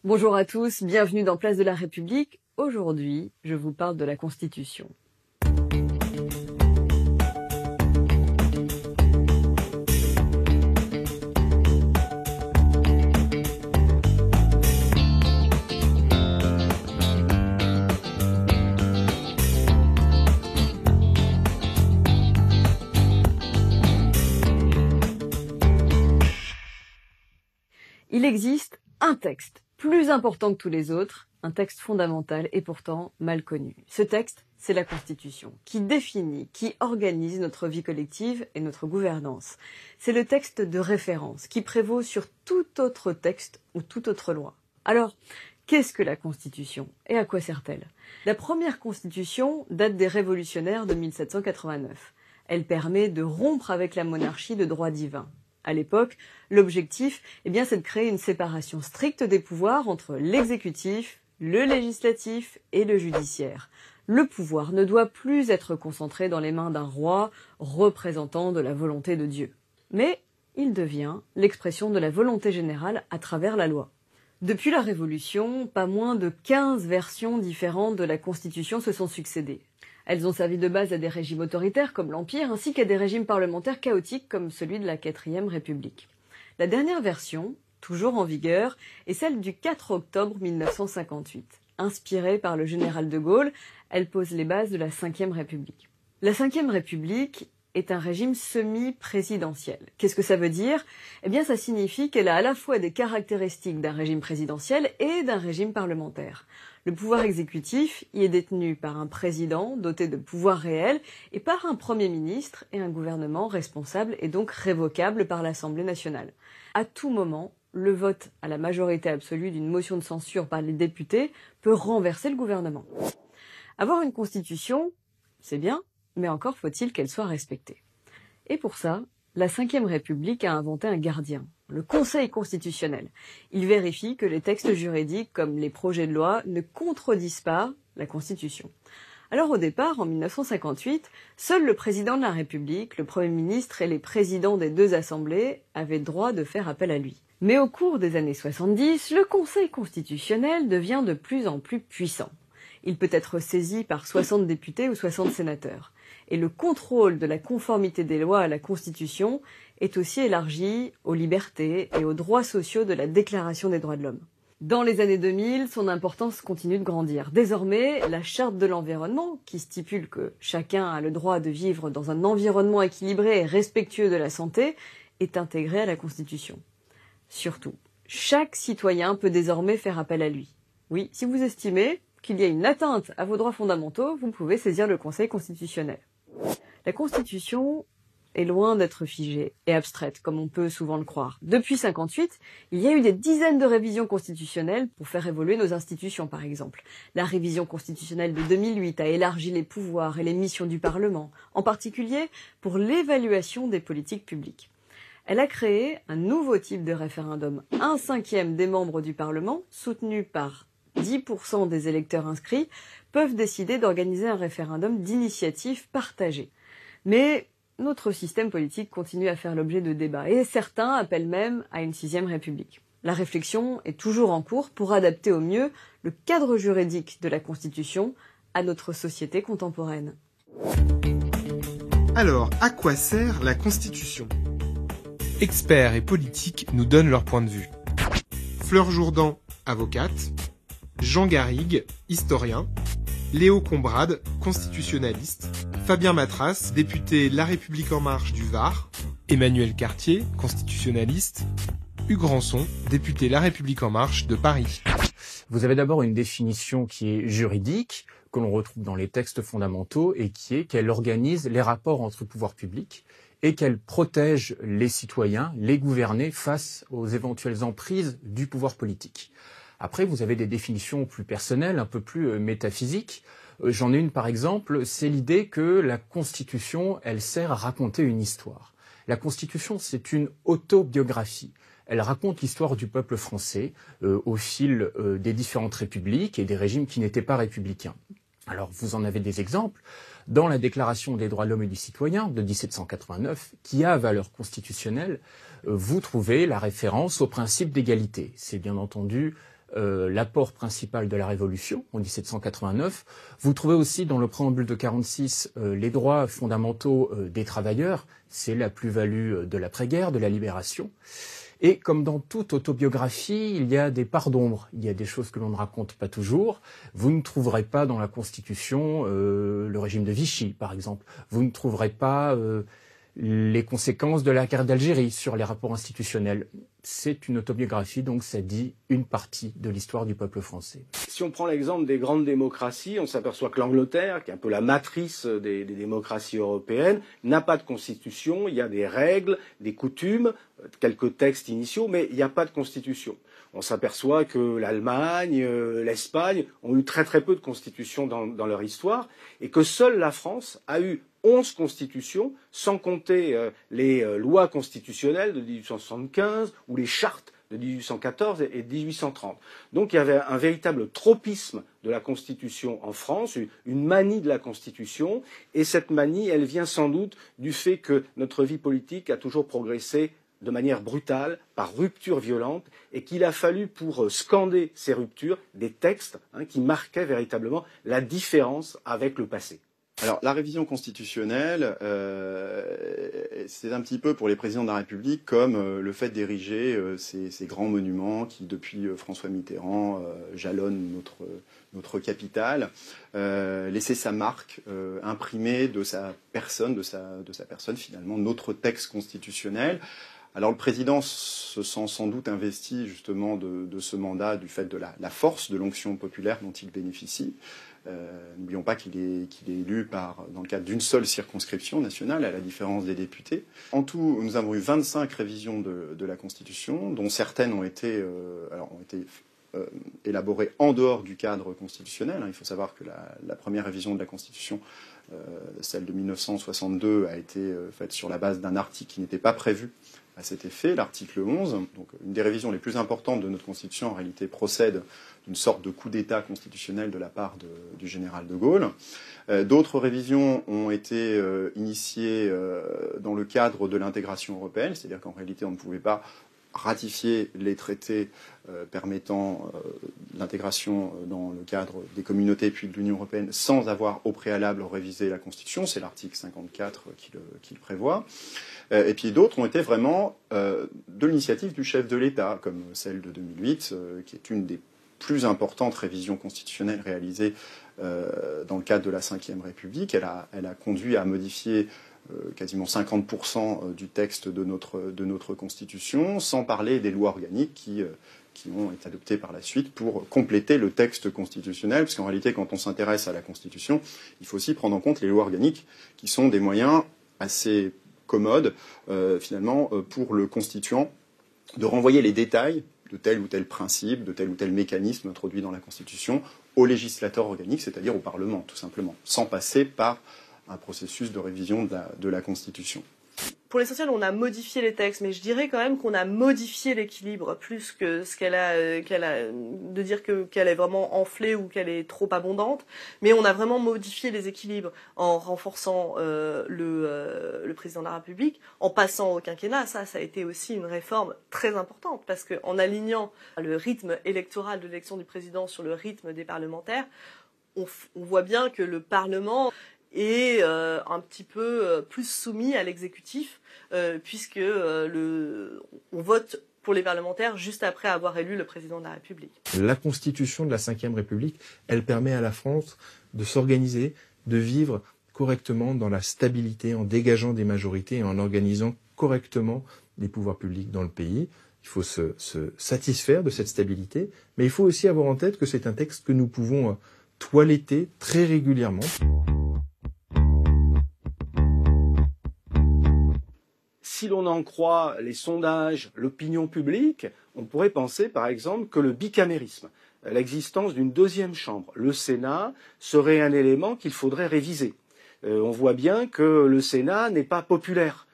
Bonjour à tous, bienvenue dans Place de la République. Aujourd'hui, je vous parle de la Constitution. Il existe un texte plus important que tous les autres, un texte fondamental et pourtant mal connu. Ce texte, c'est la Constitution, qui définit, qui organise notre vie collective et notre gouvernance. C'est le texte de référence qui prévaut sur tout autre texte ou toute autre loi. Alors, qu'est-ce que la Constitution et à quoi sert-elle? La première Constitution date des révolutionnaires de 1789. Elle permet de rompre avec la monarchie de droit divin. À l'époque, l'objectif, c'est de créer une séparation stricte des pouvoirs entre l'exécutif, le législatif et le judiciaire. Le pouvoir ne doit plus être concentré dans les mains d'un roi représentant de la volonté de Dieu. Mais il devient l'expression de la volonté générale à travers la loi. Depuis la Révolution, pas moins de 15 versions différentes de la Constitution se sont succédées. Elles ont servi de base à des régimes autoritaires comme l'Empire, ainsi qu'à des régimes parlementaires chaotiques comme celui de la 4e République. La dernière version, toujours en vigueur, est celle du 4 octobre 1958. Inspirée par le général de Gaulle, elle pose les bases de la 5e République. La 5e République est un régime semi-présidentiel. Qu'est-ce que ça veut dire? Ça signifie qu'elle a à la fois des caractéristiques d'un régime présidentiel et d'un régime parlementaire. Le pouvoir exécutif y est détenu par un président doté de pouvoirs réels et par un premier ministre et un gouvernement responsable et donc révocable par l'Assemblée nationale. À tout moment, le vote à la majorité absolue d'une motion de censure par les députés peut renverser le gouvernement. Avoir une constitution, c'est bien, mais encore faut-il qu'elle soit respectée. Et pour ça, la 5e République a inventé un gardien, le Conseil constitutionnel. Il vérifie que les textes juridiques, comme les projets de loi, ne contredisent pas la Constitution. Alors au départ, en 1958, seul le président de la République, le Premier ministre et les présidents des deux assemblées avaient droit de faire appel à lui. Mais au cours des années 70, le Conseil constitutionnel devient de plus en plus puissant. Il peut être saisi par 60 députés ou 60 sénateurs. Et le contrôle de la conformité des lois à la Constitution est aussi élargi aux libertés et aux droits sociaux de la Déclaration des droits de l'homme. Dans les années 2000, son importance continue de grandir. Désormais, la Charte de l'environnement, qui stipule que chacun a le droit de vivre dans un environnement équilibré et respectueux de la santé, est intégrée à la Constitution. Surtout, chaque citoyen peut désormais faire appel à lui. Oui, si vous estimez qu'il y a une atteinte à vos droits fondamentaux, vous pouvez saisir le Conseil constitutionnel. La Constitution est loin d'être figée et abstraite, comme on peut souvent le croire. Depuis 1958, il y a eu des dizaines de révisions constitutionnelles pour faire évoluer nos institutions, par exemple. La révision constitutionnelle de 2008 a élargi les pouvoirs et les missions du Parlement, en particulier pour l'évaluation des politiques publiques. Elle a créé un nouveau type de référendum. 1/5 des membres du Parlement, soutenus par 10% des électeurs inscrits, peuvent décider d'organiser un référendum d'initiative partagée. Mais notre système politique continue à faire l'objet de débats et certains appellent même à une 6e République. La réflexion est toujours en cours pour adapter au mieux le cadre juridique de la Constitution à notre société contemporaine. Alors, à quoi sert la Constitution? Experts et politiques nous donnent leur point de vue. Fleur Jourdan, avocate. Jean Garrigue, historien. Léo Combrade, constitutionnaliste. Fabien Matras, député La République En Marche du Var. Emmanuel Cartier, constitutionnaliste. Hugues Rançon, député La République En Marche de Paris. Vous avez d'abord une définition qui est juridique, que l'on retrouve dans les textes fondamentaux, et qui est qu'elle organise les rapports entre pouvoirs publics et qu'elle protège les citoyens, les gouvernés, face aux éventuelles emprises du pouvoir politique. Après, vous avez des définitions plus personnelles, un peu plus métaphysiques. J'en ai une par exemple, c'est l'idée que la Constitution, elle sert à raconter une histoire. La Constitution, c'est une autobiographie. Elle raconte l'histoire du peuple français au fil des différentes républiques et des régimes qui n'étaient pas républicains. Alors, vous en avez des exemples. Dans la Déclaration des droits de l'homme et du citoyen de 1789, qui a valeur constitutionnelle, vous trouvez la référence au principe d'égalité. C'est bien entendu l'apport principal de la Révolution en 1789. Vous trouvez aussi dans le préambule de 46 les droits fondamentaux des travailleurs, c'est la plus-value de l'après-guerre, de la libération. Et comme dans toute autobiographie, il y a des parts d'ombre, il y a des choses que l'on ne raconte pas toujours. Vous ne trouverez pas dans la Constitution le régime de Vichy, par exemple. Vous ne trouverez pas les conséquences de la guerre d'Algérie sur les rapports institutionnels. C'est une autobiographie, donc ça dit une partie de l'histoire du peuple français. Si on prend l'exemple des grandes démocraties, on s'aperçoit que l'Angleterre, qui est un peu la matrice des démocraties européennes, n'a pas de constitution, il y a des règles, des coutumes, quelques textes initiaux, mais il n'y a pas de constitution. On s'aperçoit que l'Allemagne, l'Espagne ont eu très très peu de constitutions dans leur histoire, et que seule la France a eu 11 constitutions, sans compter les lois constitutionnelles de 1875 ou les chartes de 1814 et 1830. Donc il y avait un véritable tropisme de la Constitution en France, une manie de la Constitution, et cette manie, elle vient sans doute du fait que notre vie politique a toujours progressé de manière brutale, par rupture violente, et qu'il a fallu, pour scander ces ruptures, des textes qui marquaient véritablement la différence avec le passé. Alors, la révision constitutionnelle, c'est un petit peu pour les présidents de la République comme le fait d'ériger ces grands monuments qui, depuis François Mitterrand, jalonnent notre capitale, laisser sa marque imprimée de sa personne, finalement, notre texte constitutionnel. Alors le président se sent sans doute investi justement de ce mandat du fait de la force de l'onction populaire dont il bénéficie. N'oublions pas qu'il est élu dans le cadre d'une seule circonscription nationale, à la différence des députés. En tout, nous avons eu 25 révisions de la Constitution, dont certaines ont été élaborées en dehors du cadre constitutionnel. Il faut savoir que la première révision de la Constitution, celle de 1962, a été faite sur la base d'un article qui n'était pas prévu à cet effet, l'article 11. Donc, une des révisions les plus importantes de notre Constitution, en réalité, procède d'une sorte de coup d'État constitutionnel de la part du général de Gaulle. D'autres révisions ont été initiées dans le cadre de l'intégration européenne, c'est-à-dire qu'en réalité, on ne pouvait pas ratifier les traités permettant l'intégration dans le cadre des communautés puis de l'Union européenne sans avoir au préalable révisé la Constitution. C'est l'article 54 qui le prévoit. Et puis d'autres ont été vraiment de l'initiative du chef de l'État, comme celle de 2008, qui est une des plus importantes révisions constitutionnelles réalisées dans le cadre de la Ve République. Elle a conduit à modifier quasiment 50% du texte de notre Constitution, sans parler des lois organiques qui ont été adoptées par la suite pour compléter le texte constitutionnel, parce qu'en réalité, quand on s'intéresse à la Constitution, il faut aussi prendre en compte les lois organiques, qui sont des moyens assez commodes, finalement, pour le constituant, de renvoyer les détails de tel ou tel principe, de tel ou tel mécanisme introduit dans la Constitution au législateur organique, c'est-à-dire au Parlement, tout simplement, sans passer par un processus de révision de la Constitution. Pour l'essentiel, on a modifié les textes, mais je dirais quand même qu'on a modifié l'équilibre plus que ce qu'elle a de dire qu'elle est vraiment enflée ou qu'elle est trop abondante. Mais on a vraiment modifié les équilibres en renforçant le président de la République, en passant au quinquennat. Ça a été aussi une réforme très importante parce qu'en alignant le rythme électoral de l'élection du président sur le rythme des parlementaires, on voit bien que le Parlement est un petit peu plus soumis à l'exécutif, puisque on vote pour les parlementaires juste après avoir élu le président de la République. La Constitution de la Ve République, elle permet à la France de s'organiser, de vivre correctement dans la stabilité, en dégageant des majorités et en organisant correctement les pouvoirs publics dans le pays. Il faut se satisfaire de cette stabilité, mais il faut aussi avoir en tête que c'est un texte que nous pouvons toiletter très régulièrement. Si l'on en croit les sondages, l'opinion publique, on pourrait penser par exemple que le bicamérisme, l'existence d'une deuxième chambre, le Sénat, serait un élément qu'il faudrait réviser. On voit bien que le Sénat n'est pas populaire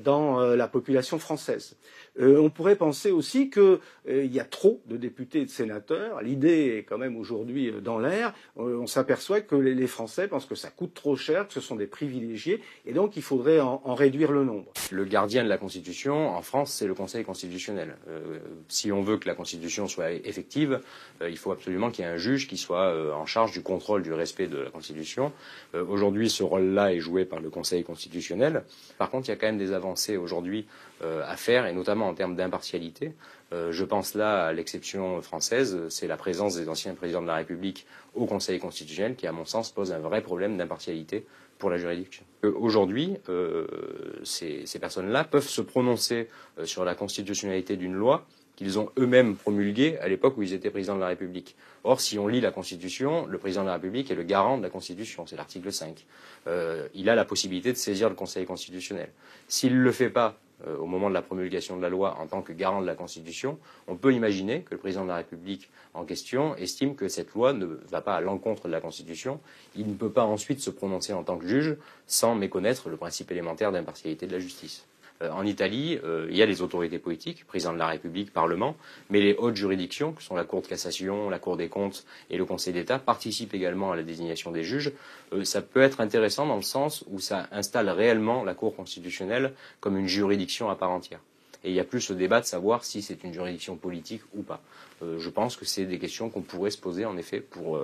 dans la population française. On pourrait penser aussi qu'il y a trop de députés et de sénateurs. L'idée est quand même aujourd'hui dans l'air. On s'aperçoit que les Français pensent que ça coûte trop cher, que ce sont des privilégiés, et donc il faudrait en réduire le nombre. Le gardien de la Constitution, en France, c'est le Conseil constitutionnel. Si on veut que la Constitution soit effective, il faut absolument qu'il y ait un juge qui soit en charge du contrôle du respect de la Constitution. Aujourd'hui, ce rôle-là est joué par le Conseil constitutionnel. Par contre, il y a quand même des avancées aujourd'hui à faire, et notamment en termes d'impartialité. Je pense là à l'exception française, c'est la présence des anciens présidents de la République au Conseil constitutionnel qui, à mon sens, pose un vrai problème d'impartialité pour la juridiction. Aujourd'hui, ces personnes-là peuvent se prononcer sur la constitutionnalité d'une loi qu'ils ont eux-mêmes promulguée à l'époque où ils étaient présidents de la République. Or, si on lit la Constitution, le président de la République est le garant de la Constitution, c'est l'article 5. Il a la possibilité de saisir le Conseil constitutionnel. S'il ne le fait pas au moment de la promulgation de la loi en tant que garant de la Constitution, on peut imaginer que le président de la République en question estime que cette loi ne va pas à l'encontre de la Constitution. Il ne peut pas ensuite se prononcer en tant que juge sans méconnaître le principe élémentaire d'impartialité de la justice. En Italie, il y a les autorités politiques, président de la République, Parlement, mais les hautes juridictions, que sont la Cour de cassation, la Cour des comptes et le Conseil d'État, participent également à la désignation des juges. Ça peut être intéressant dans le sens où ça installe réellement la Cour constitutionnelle comme une juridiction à part entière. Et il n'y a plus ce débat de savoir si c'est une juridiction politique ou pas. Je pense que c'est des questions qu'on pourrait se poser, en effet, pour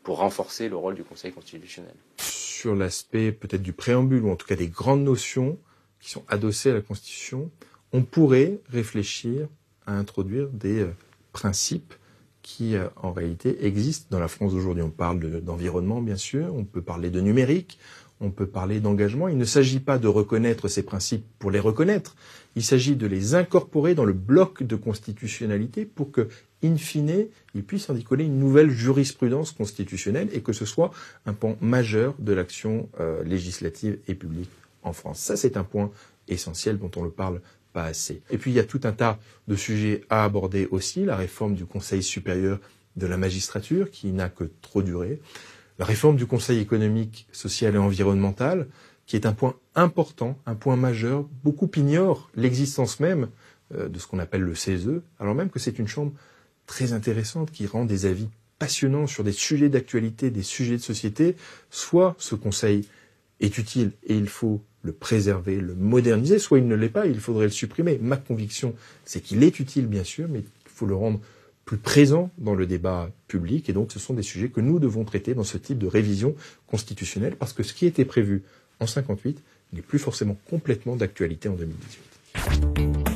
renforcer le rôle du Conseil constitutionnel. Sur l'aspect peut-être du préambule, ou en tout cas des grandes notions qui sont adossées à la Constitution, on pourrait réfléchir à introduire des principes qui, en réalité, existent dans la France d'aujourd'hui. On parle d'environnement, bien sûr, on peut parler de numérique, on peut parler d'engagement. Il ne s'agit pas de reconnaître ces principes pour les reconnaître, il s'agit de les incorporer dans le bloc de constitutionnalité pour que, in fine, il puisse en découler une nouvelle jurisprudence constitutionnelle et que ce soit un pan majeur de l'action législative et publique en France. Ça, c'est un point essentiel dont on ne parle pas assez. Et puis, il y a tout un tas de sujets à aborder aussi. La réforme du Conseil supérieur de la magistrature, qui n'a que trop duré. La réforme du Conseil économique, social et environnemental, qui est un point important, un point majeur. Beaucoup ignorent l'existence même de ce qu'on appelle le CESE, alors même que c'est une chambre très intéressante qui rend des avis passionnants sur des sujets d'actualité, des sujets de société. Soit ce Conseil est utile et il faut le préserver, le moderniser, soit il ne l'est pas, il faudrait le supprimer. Ma conviction, c'est qu'il est utile, bien sûr, mais il faut le rendre plus présent dans le débat public. Et donc, ce sont des sujets que nous devons traiter dans ce type de révision constitutionnelle, parce que ce qui était prévu en 58 n'est plus forcément complètement d'actualité en 2018.